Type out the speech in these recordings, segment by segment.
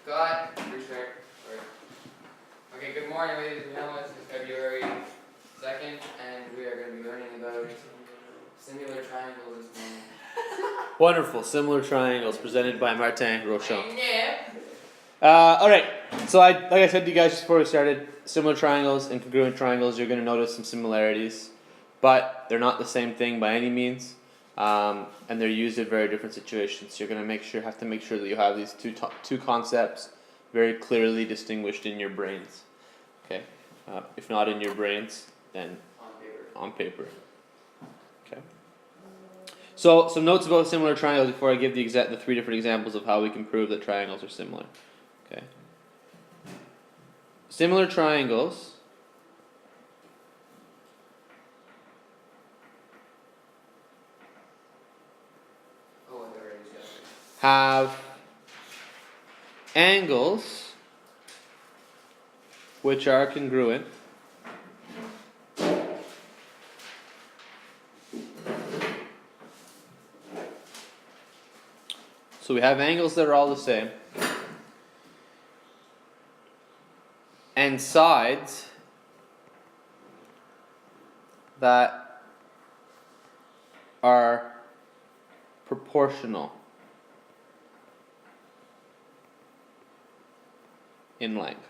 Scott, restart. Okay, good morning, ladies and gentlemen. This is February 2nd, and we are going to be learning about similar triangles this morning. Wonderful, similar triangles presented by Martin Rochon. Yeah. Alright, so like I said to you guys just before we started, similar triangles and congruent triangles, you're going to notice some similarities, but they're not the same thing by any means, and they're used in very different situations. So you're going to have to make sure that you have these two concepts very clearly distinguished in your brains. Okay, if not in your brains, then on paper. Okay. So some notes about similar triangles before I give the three different examples of how we can prove that triangles are similar. Okay. Similar triangles have angles which are congruent so we have angles that are all the same and sides that are proportional in length.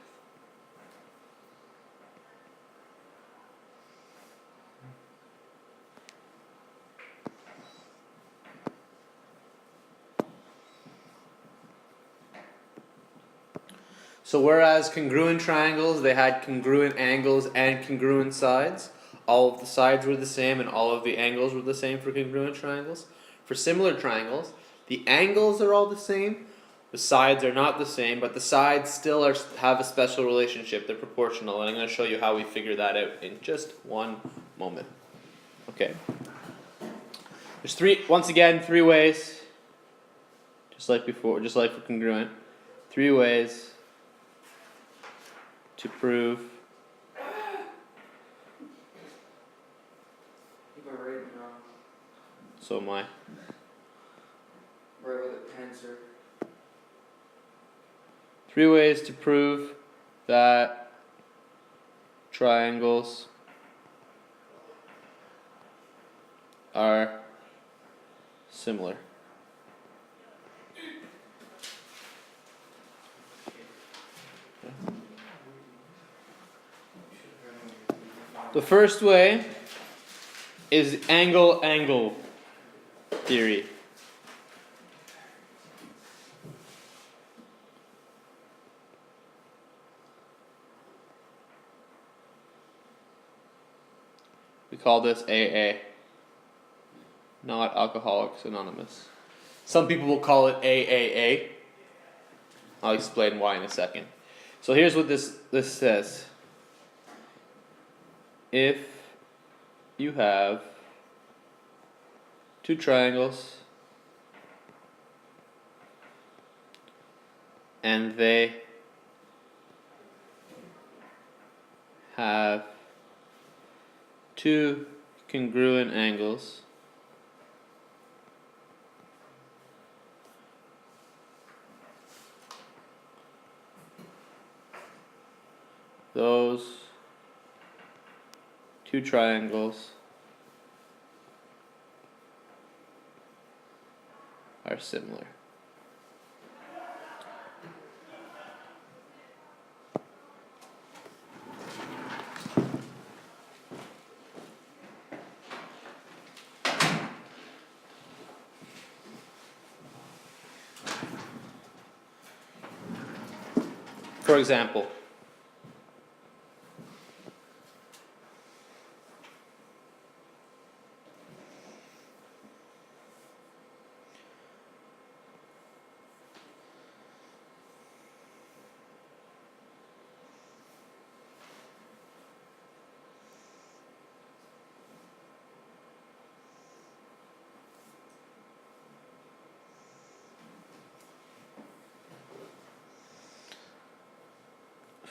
So whereas congruent triangles, they had congruent angles and congruent sides, all of the sides were the same and all of the angles were the same for congruent triangles. For similar triangles, the angles are all the same, the sides are not the same, but the sides still have a special relationship, they're proportional, and I'm going to show you how we figure that out in just one moment. Okay. There's three ways, just like before, just like for congruent, 3 ways to prove so am I. Right with a pen, sir. 3 ways to prove that triangles are similar. The first way is angle-angle theory. We call this AA, not Alcoholics Anonymous. Some people will call it AAA. I'll explain why in a second. So here's what this says. If you have 2 triangles and they have 2 congruent angles, those 2 triangles are similar. For example,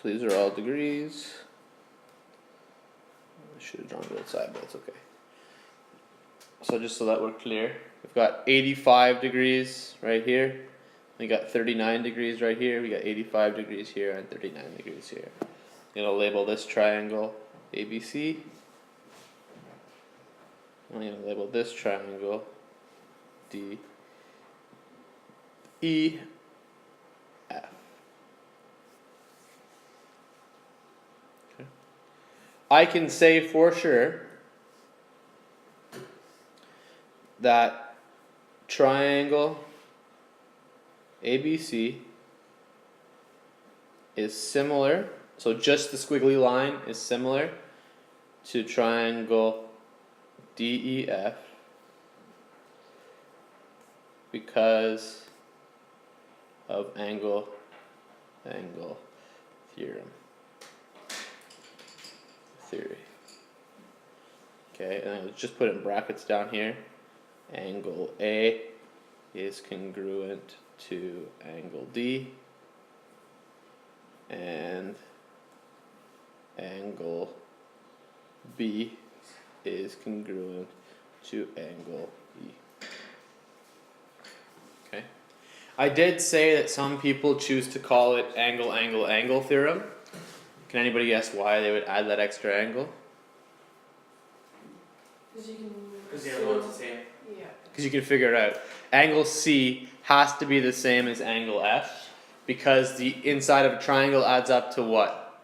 so these are all degrees. I should have drawn it outside, but it's okay. So just so that we're clear, we've got 85 degrees right here, We got 39 degrees right here, we got 85 degrees here, and 39 degrees here. I'm gonna label this triangle ABC. I'm gonna label this triangle DEF. Okay. I can say for sure that triangle ABC is similar, so just the squiggly line is similar to triangle DEF because of angle theorem. Theory. Okay, and I'll just put it in brackets down here. Angle A is congruent to angle D, and angle B is congruent to angle E. Okay. I did say that some people choose to call it angle theorem. Can anybody guess why they would add that extra angle? Because you can. Because the other one's the same. Yeah. Because you can figure it out. Angle C has to be the same as angle F because the inside of a triangle adds up to what?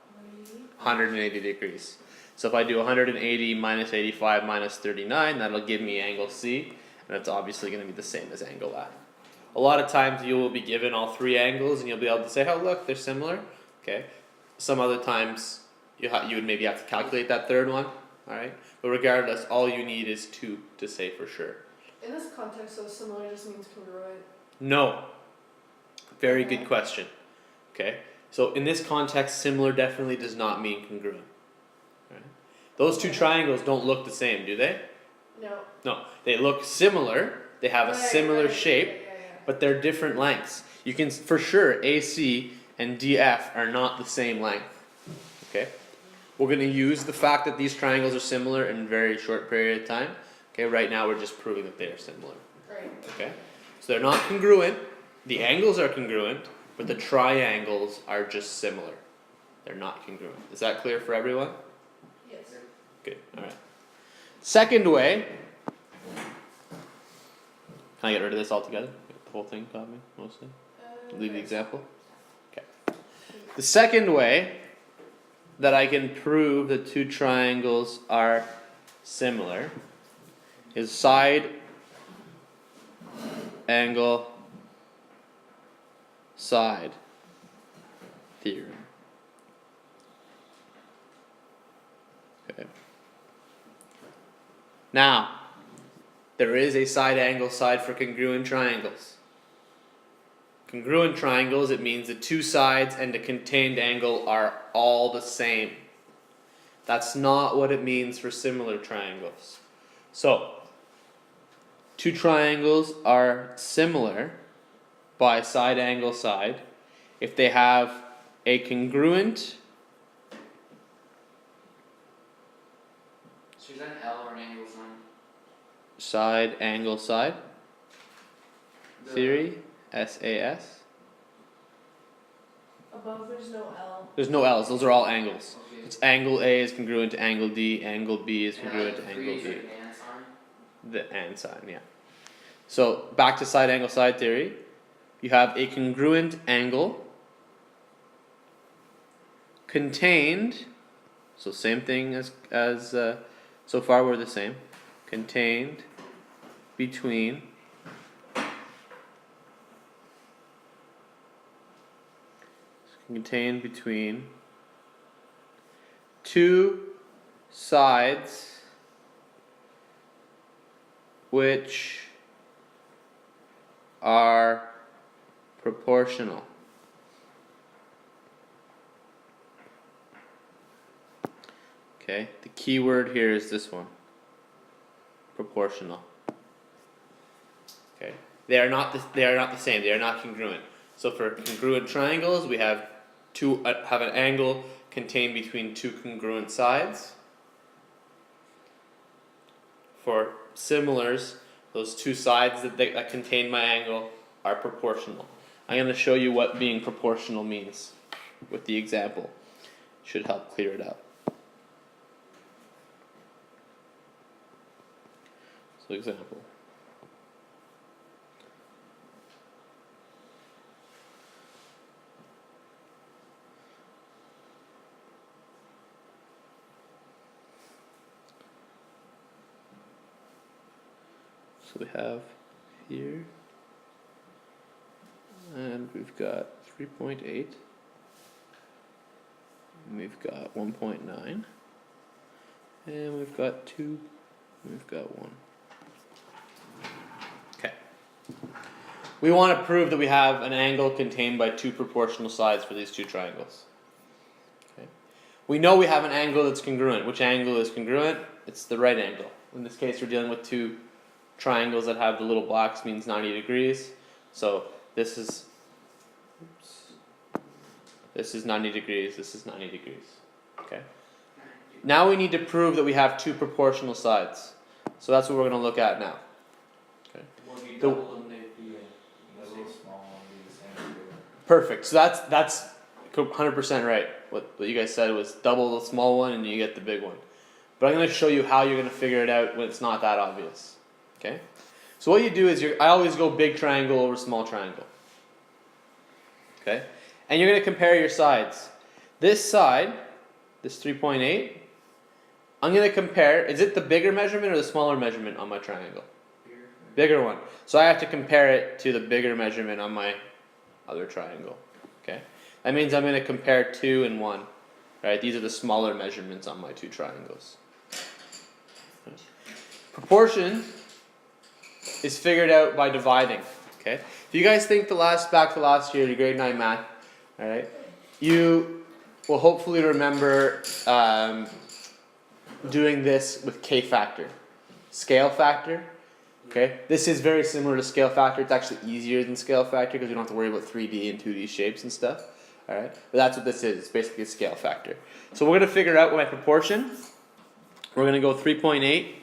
180 degrees. So if I do 180 minus 85 minus 39, that'll give me angle C, and it's obviously going to be the same as angle F. A lot of times you will be given all three angles and you'll be able to say, oh look, they're similar. Okay. Some other times you would maybe have to calculate that third one. Alright? But regardless, all you need is 2 to say for sure. In this context, so similar just means congruent. No. Very good question. Okay. So in this context, similar definitely does not mean congruent. Right? Those two triangles don't look the same, do they? No. No. They look similar. They have a similar shape, but they're different lengths. You can for sure AC and DF are not the same length. Okay? We're going to use the fact that these triangles are similar in a very short period of time. Okay, right now we're just proving that they are similar. Right. Okay? So they're not congruent. The angles are congruent, but the triangles are just similar. They're not congruent. Is that clear for everyone? Yes. Good. Alright. Second way. Can I get rid of this altogether? The whole thing got me, mostly? Leave the example? Okay. The second way that I can prove that two triangles are similar is side angle side theorem. Okay. Now, there is a side angle side for congruent triangles. Congruent triangles, it means the two sides and the contained angle are all the same. That's not what it means for similar triangles. So, two triangles are similar by side angle side if they have a congruent So is that an L or an angle sign? side angle side The- theory, SAS. Above there's no L. There's no L's, those are all angles. Okay. It's angle A is congruent to angle D, angle B is And congruent to the angle three is D. like an and sign? The and sign, yeah. So back to side angle side theory. You have a congruent angle contained, so same thing as so far we're the same, contained between two sides which are proportional. Okay, the key word here is this one. Proportional. Okay. They are not the same. They are not congruent. So for congruent triangles, we have have an angle contained between two congruent sides. For similars, those two sides that contain my angle are proportional. I'm going to show you what being proportional means with the example. Should help clear it up. So example. So we have here, and we've got 3.8, and we've got 1.9, and we've got 2, and we've got 1. Okay. We want to prove that we have an angle contained by two proportional sides for these two triangles. Okay. We know we have an angle that's congruent. Which angle is congruent? It's the right angle. In this case, we're dealing with two triangles that have the little box, means 90 degrees. So this is 90 degrees, this is 90 degrees. Okay. Now we need to prove that we have two proportional sides. So that's what we're going to look at now. Okay. Well, if you The- double them, they'd be a little small one, be the same as the big one. Perfect. So that's 100% right. What you guys said was double the small one and you get the big one. But I'm going to show you how you're going to figure it out when it's not that obvious. Okay? So what you do is I always go big triangle over small triangle. Okay? And you're going to compare your sides. This side, this 3.8, I'm going to compare, is it the bigger measurement or the smaller measurement on my triangle? Bigger one. So I have to compare it to the bigger measurement on my other triangle. Okay? That means I'm going to compare 2 and 1. Right? These are the smaller measurements on my two triangles. Proportion is figured out by dividing. Okay? If you guys think back to last year, your grade 9 math, alright, you will hopefully remember doing this with K factor. Scale factor. Okay? This is very similar to scale factor. It's actually easier than scale factor because we don't have to worry about 3D and 2D shapes and stuff. Alright? But that's what this is. It's basically a scale factor. So we're going to figure out my proportion. We're going to go 3.8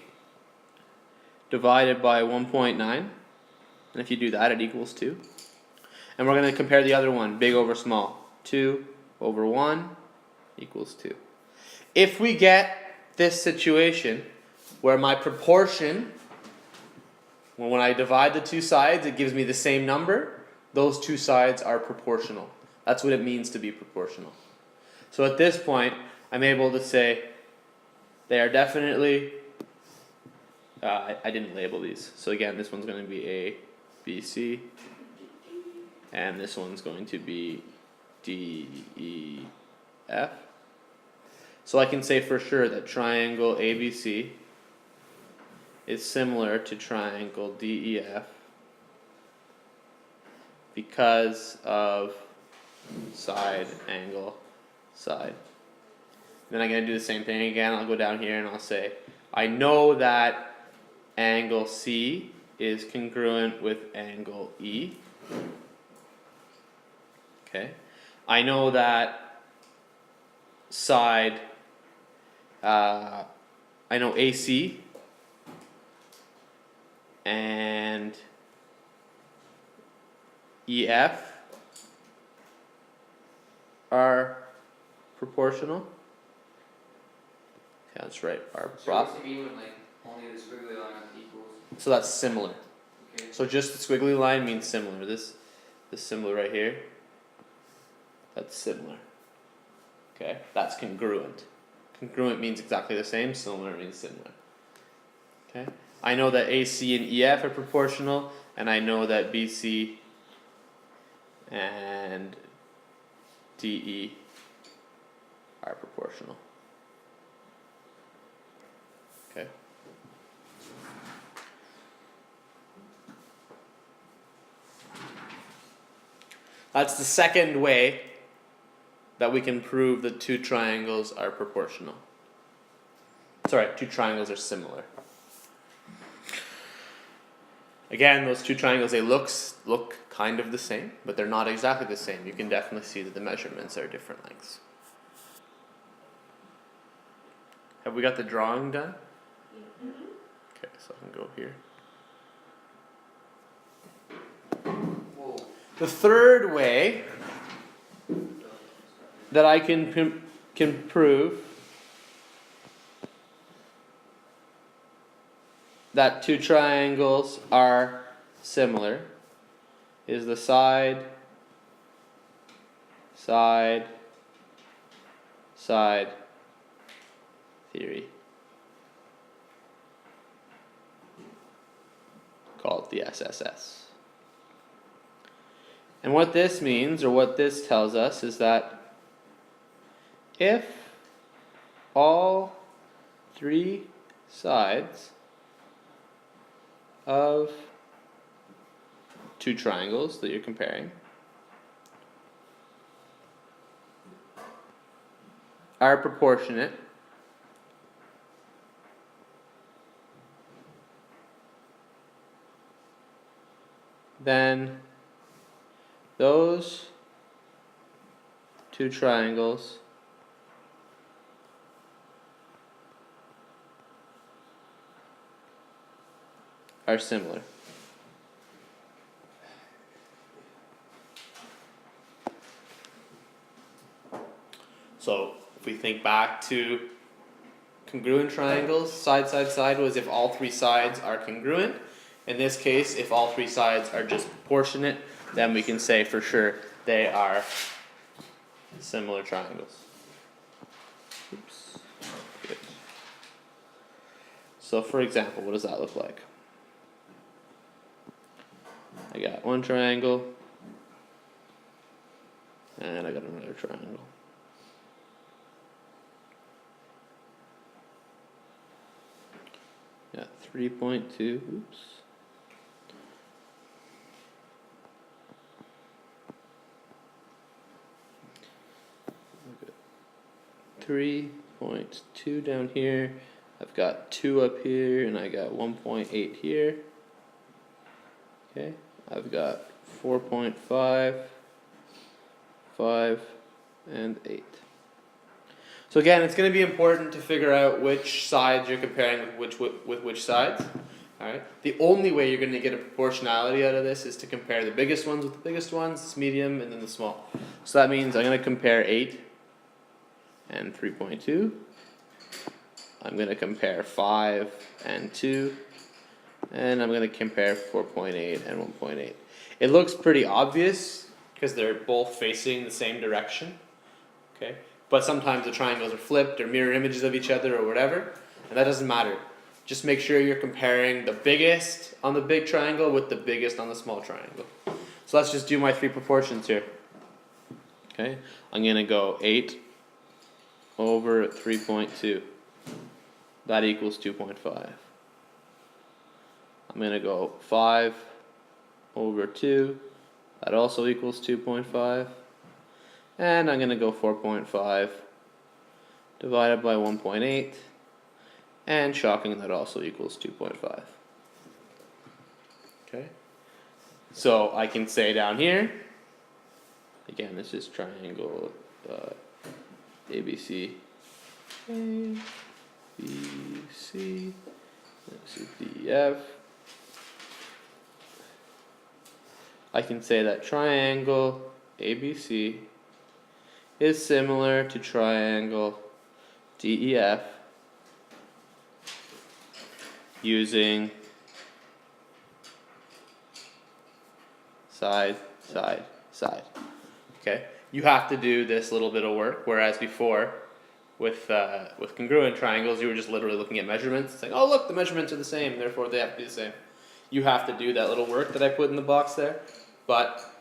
divided by 1.9. And if you do that, it equals 2. And we're going to compare the other one, big over small. 2 over 1 equals 2. If we get this situation where my proportion, when I divide the two sides, it gives me the same number, those two sides are proportional. That's what it means to be proportional. So at this point, I'm able to say they are definitely, I didn't label these. So again, this one's going to be A, B, C. And this one's going to be D, E, F. So I can say for sure that triangle ABC is similar to triangle DEF because of side, angle, side. Then I'm going to do the same thing again. I'll go down here and I'll say, I know that angle C is congruent with angle E. Okay. I know that side, I know AC and EF are proportional. Yeah, that's right. Are So what's it mean when like only the squiggly line equals? So that's similar. Okay. So just the squiggly line means similar. This symbol right here, that's similar. Okay, that's congruent. Congruent means exactly the same. Similar means similar. Okay, I know that AC and EF are proportional, and I know that BC and DE are proportional. Okay. That's the second way that we can prove that two triangles are proportional. Sorry, two triangles are similar. Again, those two triangles, they look kind of the same, but they're not exactly the same. You can definitely see that the measurements are different lengths. Have we got the drawing done? Okay, so I can go here. Whoa. The third way that I can prove that two triangles are similar is the side, side, side theory. Call it the SSS. And what this means, or what this tells us, is that if all three sides of two triangles that you're comparing are proportionate, then those two triangles are similar. So if we think back to congruent triangles, side, side, side was if all three sides are congruent. In this case, if all three sides are just proportionate, then we can say for sure they are similar triangles. Oops. Good. So for example, what does that look like? I got one triangle, and I got another triangle. Got 3.2, oops. 3.2 down here. I've got 2 up here, and I got 1.8 here. Okay, I've got 4.5, 5, and 8. So again, it's going to be important to figure out which sides you're comparing with which sides. All right. The only way you're going to get a proportionality out of this is to compare the biggest ones with the biggest ones, medium, and then the small. So that means I'm going to compare 8 and 3.2. I'm going to compare 5 and 2. And I'm going to compare 4.8 and 1.8. It looks pretty obvious because they're both facing the same direction. Okay? But sometimes the triangles are flipped or mirror images of each other or whatever. And that doesn't matter. Just make sure you're comparing the biggest on the big triangle with the biggest on the small triangle. So let's just do my 3 proportions here. Okay? I'm going to go 8 over 3.2. That equals 2.5. I'm going to go 5 over 2. That also equals 2.5. And I'm going to go 4.5 divided by 1.8. And shocking, that also equals 2.5. Okay? So I can say down here, again, this is triangle ABC. A, B, C. This is DF. I can say that triangle ABC is similar to triangle DEF using side, side, side. Okay? You have to do this little bit of work, whereas before, with congruent triangles, you were just literally looking at measurements, saying, oh look, the measurements are the same, therefore they have to be the same. You have to do that little work that I put in the box there, but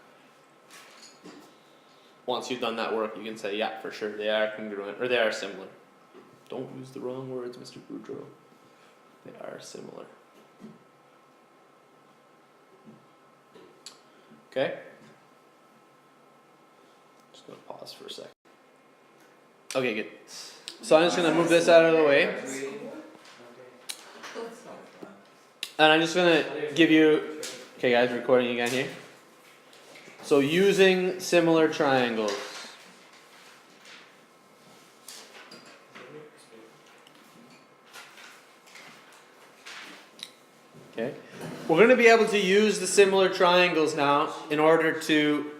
once you've done that work, you can say, yeah, for sure, they are congruent, or they are similar. Don't use the wrong words, Mr. Boudreaux. They are similar. Okay? Just gonna pause for a second. Okay, good. So I'm just gonna move this out of the way. And I'm just gonna give you, okay guys, recording again here. So using similar triangles. Okay. we're going to be able to use the similar triangles now in order to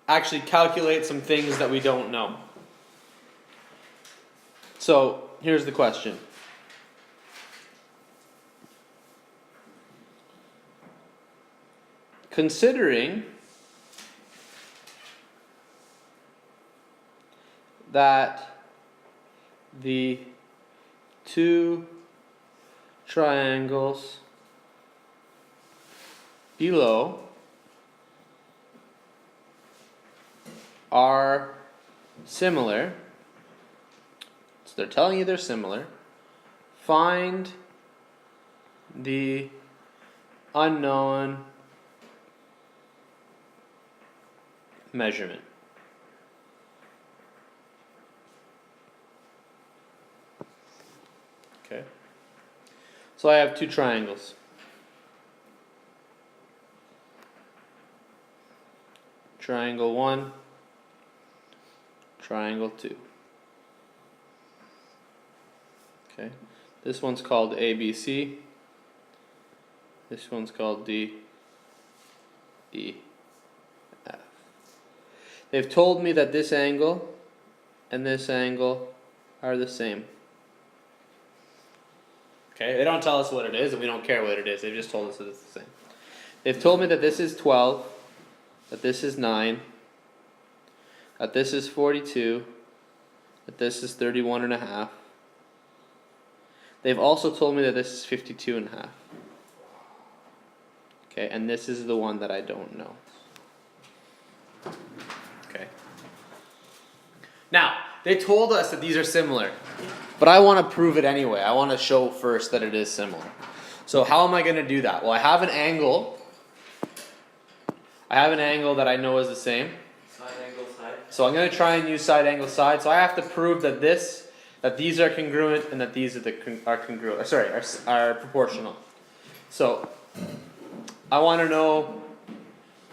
actually calculate some things that we don't know. So, here's the question. Considering that the two triangles below are similar, so they're telling you they're similar, find the unknown measurement. Okay. So I have two triangles. Triangle 1, triangle 2. Okay. This one's called ABC. This one's called DEF. They've told me that this angle and this angle are the same. Okay, they don't tell us what it is, and we don't care what it is. They've just told us that it's the same. They've told me that this is 12, that this is 9, that this is 42, that this is 31 and a half. They've also told me that this is 52 and a half. Okay, and this is the one that I don't know. Okay. Now, they told us that these are similar, but I want to prove it anyway. I want to show first that it is similar. So how am I going to do that? Well, I have an angle. I have an angle that I know is the same. Side angle side. So I'm going to try and use side angle side. So I have to prove that these are congruent and that these are congruent. Sorry, are proportional. So I want to know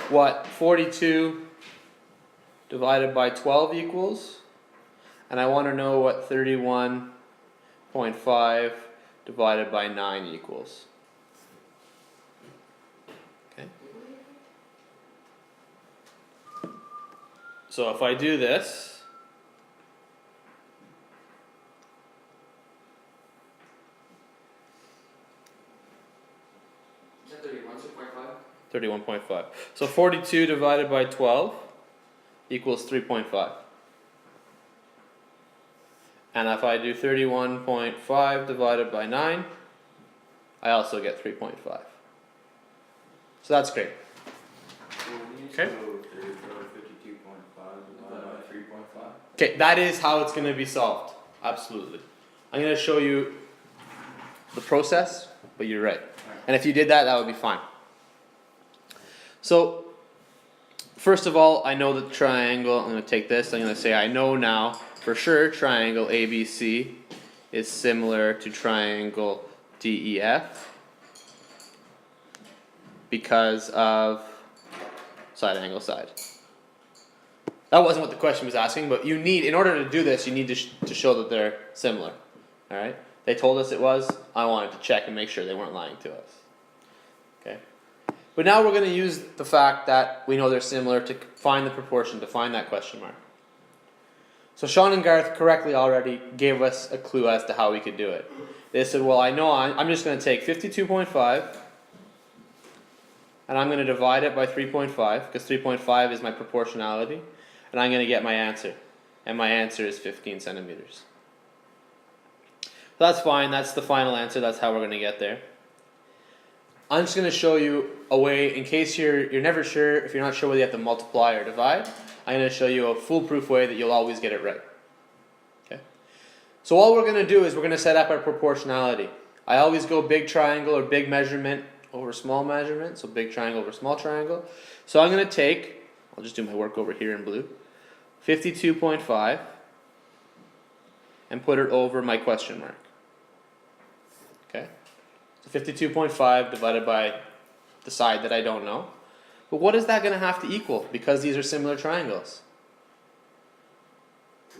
what 42 divided by 12 equals, and I want to know what 31.5 divided by 9 equals. Okay. So if I do this, Is that 31, 2.5? 31.5. So 42 divided by 12 equals 3.5. And if I do 31.5 divided by 9, I also get 3.5. So that's great. Okay. So 52.5 divided by 3.5. Okay, that is how it's going to be solved. Absolutely. I'm going to show you the process, but you're right. And if you did that, that would be fine. So, first of all, I know the triangle. I'm going to take this. I'm going to say I know now for sure triangle ABC is similar to triangle DEF because of side angle side. That wasn't what the question was asking, but you need, in order to do this, you need to show that they're similar. All right? They told us it was. I wanted to check and make sure they weren't lying to us. Okay? But now we're going to use the fact that we know they're similar to find the proportion, to find that question mark. So Sean and Gareth correctly already gave us a clue as to how we could do it. They said, well, I know I'm just going to take 52.5 and I'm going to divide it by 3.5 because 3.5 is my proportionality, and I'm going to get my answer. And my answer is 15 centimeters. So that's fine. That's the final answer. That's how we're going to get there. I'm just going to show you a way, in case you're never sure, if you're not sure whether you have to multiply or divide, I'm going to show you a foolproof way that you'll always get it right. Okay. So all we're going to do is we're going to set up our proportionality. I always go big triangle or big measurement over small measurement, so big triangle over small triangle. So I'm going to take, I'll just do my work over here in blue, 52.5 and put it over my question mark. Okay? So 52.5 divided by the side that I don't know. But what is that going to have to equal? Because these are similar triangles. 3.5.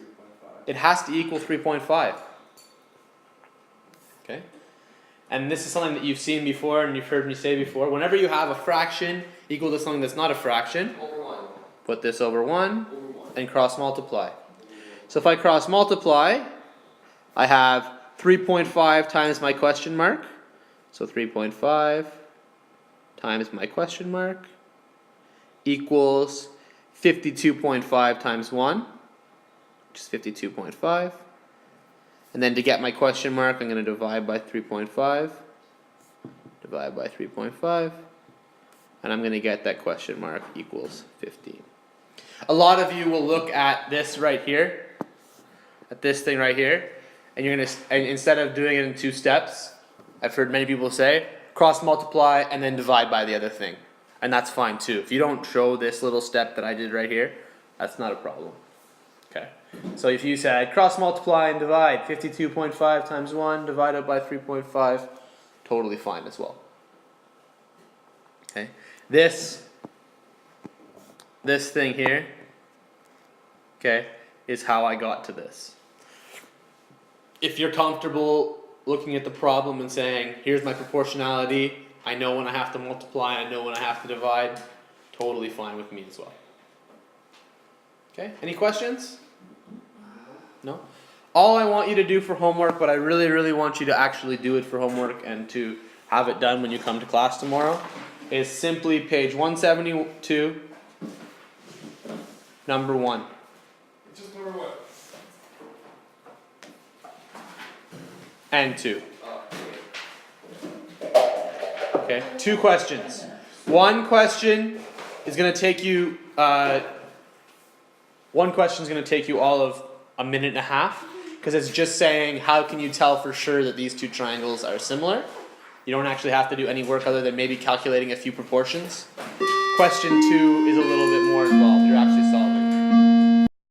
It has to equal 3.5. Okay? and this is something that you've seen before and you've heard me say before. Whenever you have a fraction equal to something that's not a fraction, Over 1. put this over 1 Over 1. and cross multiply. So if I cross multiply, I have 3.5 times my question mark. So 3.5 times my question mark equals 52.5 times 1, which is 52.5. And then to get my question mark, I'm going to divide by 3.5. Divide by 3.5. And I'm going to get that question mark equals 15. A lot of you will look at this right here, at this thing right here, and you're going to, and instead of doing it in 2 steps, I've heard many people say, cross multiply and then divide by the other thing. And that's fine too. If you don't show this little step that I did right here, that's not a problem. Okay. So if you said cross multiply and divide 52.5 times 1 divided by 3.5, totally fine as well. Okay. This thing here, okay, is how I got to this. If you're comfortable looking at the problem and saying, here's my proportionality, I know when I have to multiply, I know when I have to divide, totally fine with me as well. Okay, any questions? No? All I want you to do for homework, but I really, really want you to actually do it for homework and to have it done when you come to class tomorrow, is simply page 172, number 1. Just number 1. And 2. Oh, Okay, 2 questions. One question is going to take you all of a minute and a half, because it's just saying how can you tell for sure that these 2 triangles are similar. You don't actually have to do any work other than maybe calculating a few proportions. Question 2 is a little bit more involved. You're actually